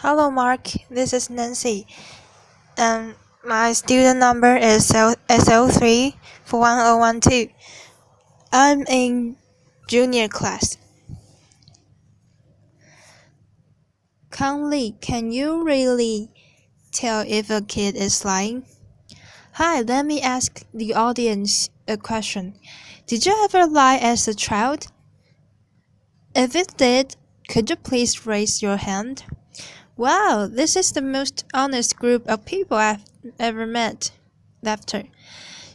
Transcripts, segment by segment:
Hello, Mark. This is Nancy. My student number is SO3 41012. I'm in junior class. Kang, can you really tell if a kid is lying? Hi, let me ask the audience a question. Did you ever lie as a child? If it did, could you please raise your hand? Wow, this is the most honest group of people I've ever met. Laughter.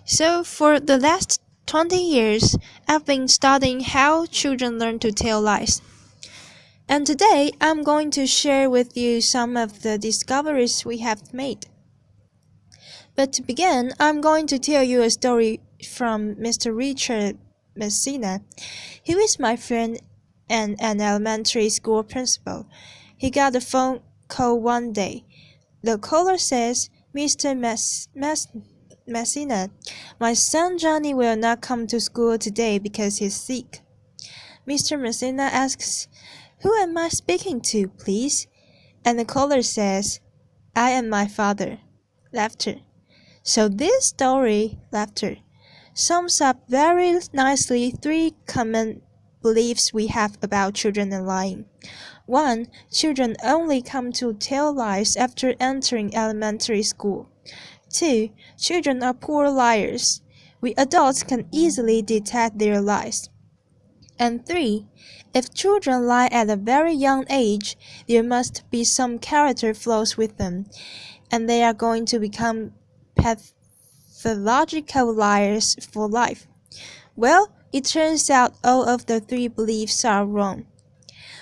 So, for the last 20 years, I've been studying how children learn to tell lies. And today, I'm going to share with you some of the discoveries we have made. But to begin, I'm going to tell you a story from Mr. Richard Messina. He was my friend and an elementary school principal. He got a phone call one day. The caller says, Mr. Messina, my son Johnny will not come to school today because he's sick. Mr. Messina asks, Who am I speaking to, please? And the caller says, I am my father. Laughter. So this story, laughter, sums up very nicely three common beliefs we have about children and lying. 1. Children only come to tell lies after entering elementary school. 2. Children are poor liars. We adults can easily detect their lies. And 3. If children lie at a very young age, there must be some character flaws with them, and they are going to become pathological liars for life. Well, it turns out all of the three beliefs are wrong.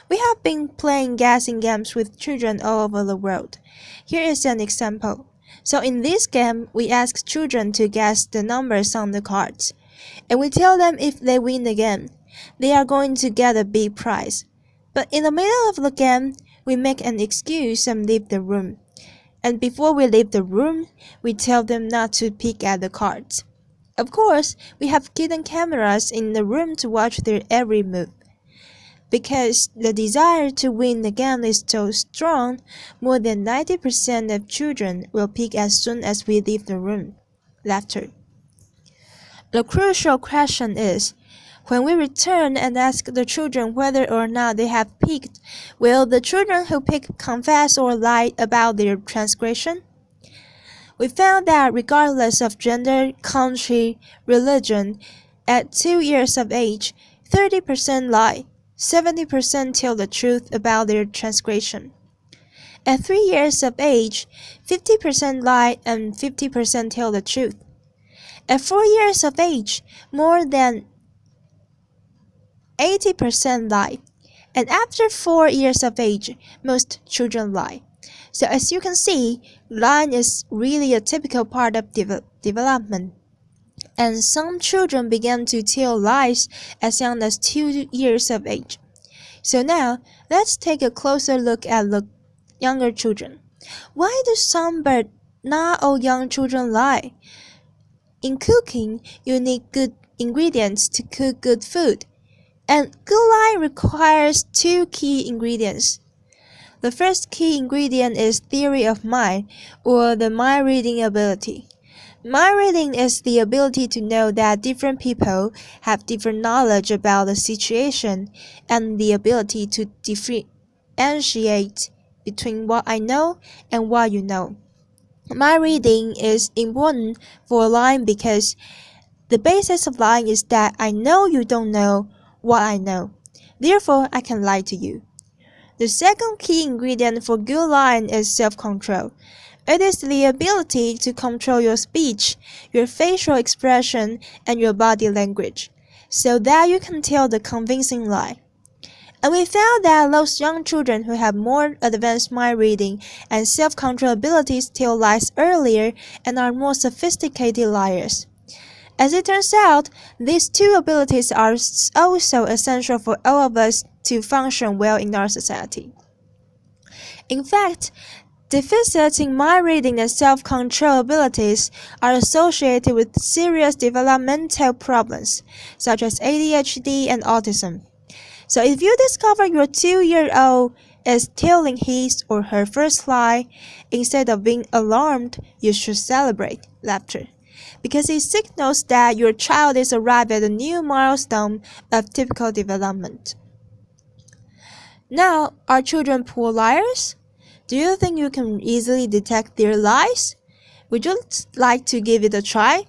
We have been playing guessing games with children all over the world. Here is an example. So in this game, we ask children to guess the numbers on the cards, and we tell them if they win the game, they are going to get a big prize. But in the middle of the game, we make an excuse and leave the room. And before we leave the room, we tell them not to peek at the cards. Of course, we have hidden cameras in the room to watch their every move. Because the desire to win the game is so strong, more than 90% of children will peek as soon as we leave the room. Laughter. The crucial question is, when we return and ask the children whether or not they have peeked, will the children who peek confess or lie about their transgression? We found that regardless of gender, country, religion, at 2 years of age, 30% lie. 70% tell the truth about their transgression. At 3 years of age, 50% lie and 50% tell the truth. At 4 years of age, more than 80% lie. And after 4 years of age, most children lie. So as you can see, lying is really a typical part of development. And some children began to tell lies as young as 2 years of age. So now, let's take a closer look at the younger children. Why do some but not all young children lie? In cooking, you need good ingredients to cook good food. And good lying requires 2 key ingredients. The first key ingredient is theory of mind, or the mind-reading ability. Mind-reading is the ability to know that different people have different knowledge about the situation and the ability to differentiate between what I know and what you know. Mind-reading is important for lying because the basis of lying is that I know you don't know what I know. Therefore, I can lie to you. The second key ingredient for good lying is self-control. It is the ability to control your speech, your facial expression, and your body language, so that you can tell the convincing lie. And we found that those young children who have more advanced mind reading and self-control abilities tell lies earlier and are more sophisticated liars. As it turns out, these two abilities are also essential for all of us to function well in our society. In fact, deficits in mind reading and self-control abilities are associated with serious developmental problems, such as ADHD and autism. So if you discover your 2-year-old is telling his or her first lie, instead of being alarmed, you should celebrate laughter, because it signals that your child is arrived at a new milestone of typical development. Now, are children poor liars? Do you think you can easily detect their lies? Would you like to give it a try?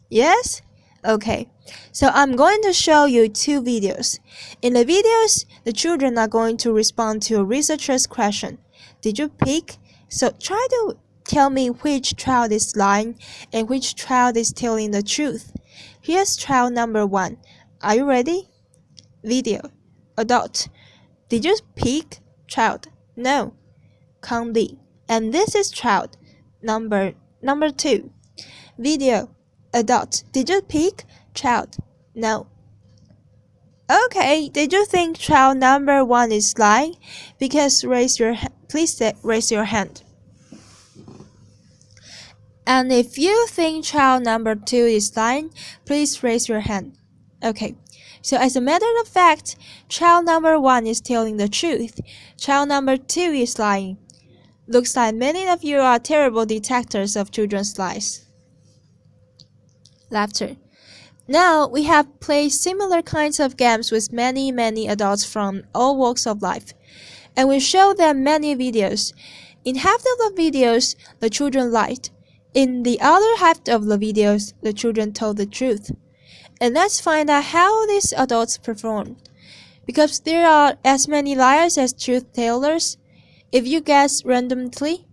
Yes? Okay, so I'm going to show you two videos. In the videos, the children are going to respond to a researcher's question. Did you pick? So try to tell me which child is lying and which child is telling the truth. Here's child number 1. Are you ready? Video. Adult. Did you pick? Child. No. Kang. And this is child number 2. Video. Adult. Did you pick? Child. No. Okay, did you think child number 1 is lying? Please raise your hand. And if you think child number 2 is lying, please raise your hand. Okay, so as a matter of fact, child number 1 is telling the truth. Child number 2 is lying. Looks like many of you are terrible detectors of children's lies. Laughter. Now, we have played similar kinds of games with many adults from all walks of life, and we show them many videos. In half of the videos, the children lied. In the other half of the videos, the children told the truth. And let's find out how these adults performed. Because there are as many liars as truth tellers, if you guess randomly,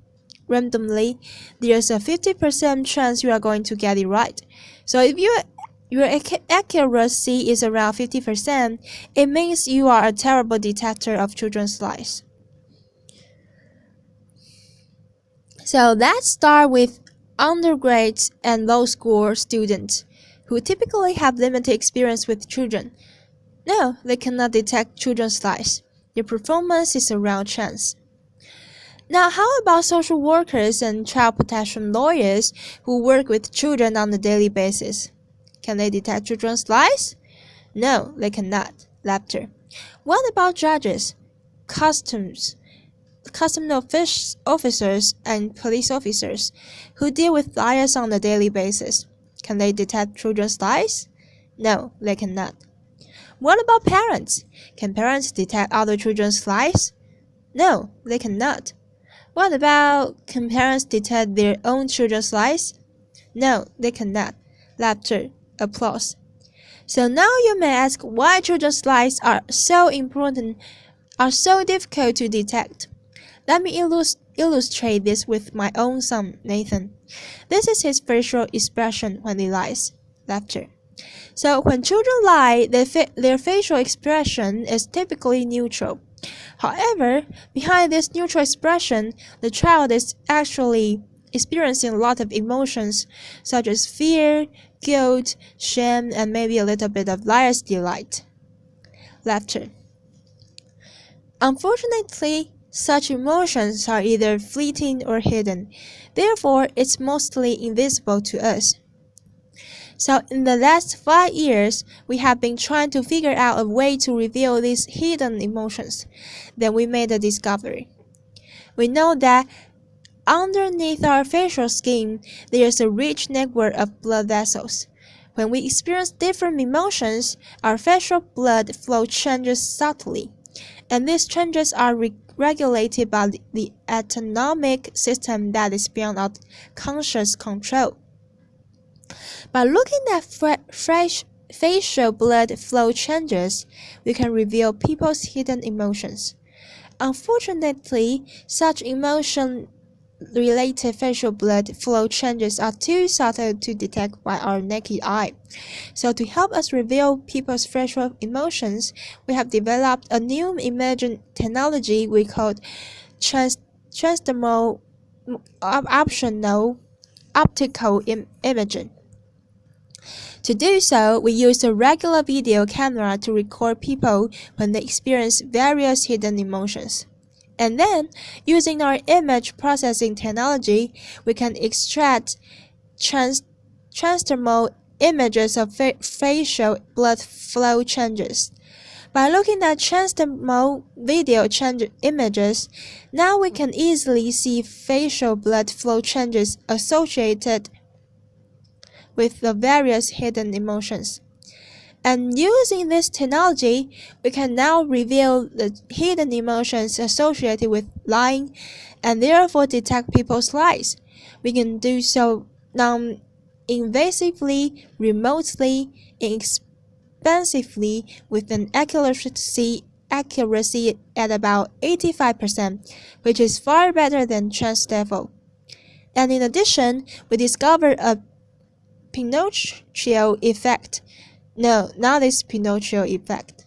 there's a 50% chance you are going to get it right. So if your accuracy is around 50%, it means you are a terrible detector of children's lies. So let's start with undergrads and law school students, who typically have limited experience with children. No, they cannot detect children's lies. Their performance is around chance. Now, how about social workers and child protection lawyers who work with children on a daily basis? Can they detect children's lies? No, they cannot. Laughter. What about judges, customs officers, and police officers who deal with liars on a daily basis? Can they detect children's lies? No, they cannot. What about parents? Can parents detect other children's lies? No, they cannot. What about, can parents detect their own children's lies? No, they cannot. Laughter. Applause. So now you may ask why children's lies are so difficult to detect. Let me illustrate this with my own son, Nathan. This is his facial expression when he lies. Laughter. So when children lie, their facial expression is typically neutral. However, behind this neutral expression, the child is actually experiencing a lot of emotions, such as fear, guilt, shame, and maybe a little bit of liar's delight. Laughter. Unfortunately, such emotions are either fleeting or hidden. Therefore, it's mostly invisible to us. So in the last 5 years, we have been trying to figure out a way to reveal these hidden emotions. Then we made a discovery. We know that underneath our facial skin, there is a rich network of blood vessels. When we experience different emotions, our facial blood flow changes subtly, and these changes are regulated by the autonomic system that is beyond our conscious control. By looking at facial blood flow changes, we can reveal people's hidden emotions. Unfortunately, such emotion-related facial blood flow changes are too subtle to detect by our naked eye. So to help us reveal people's facial emotions, we have developed a new imaging technology we call transdermal optical imaging. To do so, we use a regular video camera to record people when they experience various hidden emotions. And then, using our image processing technology, we can extract transdermal images of facial blood flow changes. By looking at transdermal video change images, now we can easily see facial blood flow changes associated with the various hidden emotions. And using this technology, we can now reveal the hidden emotions associated with lying and therefore detect people's lies. We can do so non-invasively, remotely, inexpensively with an accuracy at about 85%, which is far better than transdermal. And in addition, we discovered a Pinocchio effect. No, not this Pinocchio effect.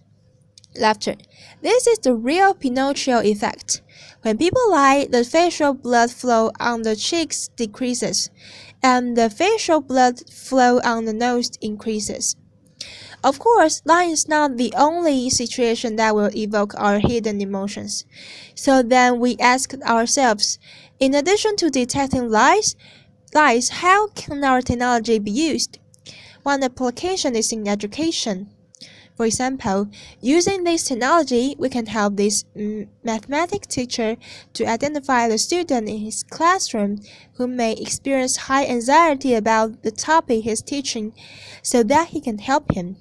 Laughter. This is the real Pinocchio effect. When people lie, the facial blood flow on the cheeks decreases, and the facial blood flow on the nose increases. Of course, lying is not the only situation that will evoke our hidden emotions. So then we ask ourselves, in addition to detecting lies, how can our technology be used? One application is in education. For example, using this technology, we can help this mathematics teacher to identify the student in his classroom who may experience high anxiety about the topic he's teaching so that he can help him.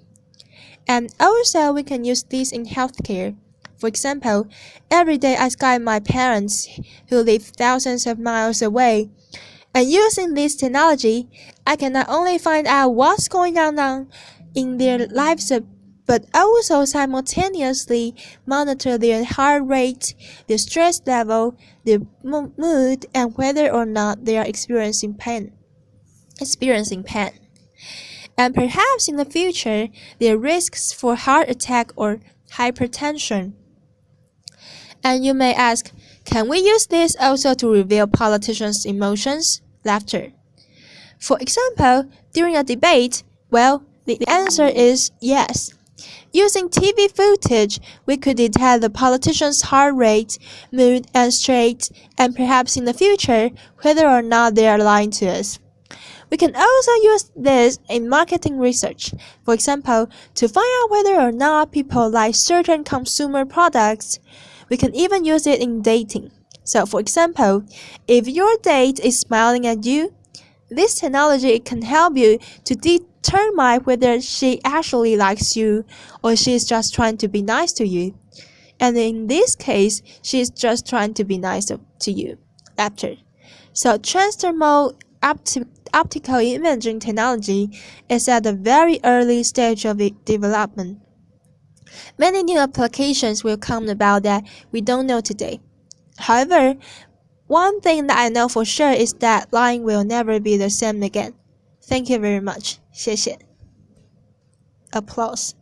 And also, we can use this in healthcare. For example, every day I Skype my parents who live thousands of miles away. And using this technology, I can not only find out what's going on in their lives, but also simultaneously monitor their heart rate, their stress level, their mood, and whether or not they are experiencing pain. And perhaps in the future, their risks for heart attack or hypertension. And you may ask, can we use this also to reveal politicians' emotions? Laughter. For example, during a debate, well, the answer is yes. Using TV footage, we could detect the politician's heart rate, mood, and stress, and perhaps in the future, whether or not they are lying to us. We can also use this in marketing research, for example, to find out whether or not people like certain consumer products. We can even use it in dating. So, for example, if your date is smiling at you, this technology can help you to determine whether she actually likes you or she is just trying to be nice to you. And in this case, she is just trying to be nice to you. After. So, transdermal optical imaging technology is at a very early stage of development. Many new applications will come about that we don't know today. However, one thing that I know for sure is that lying will never be the same again. Thank you very much. 谢谢. Applause.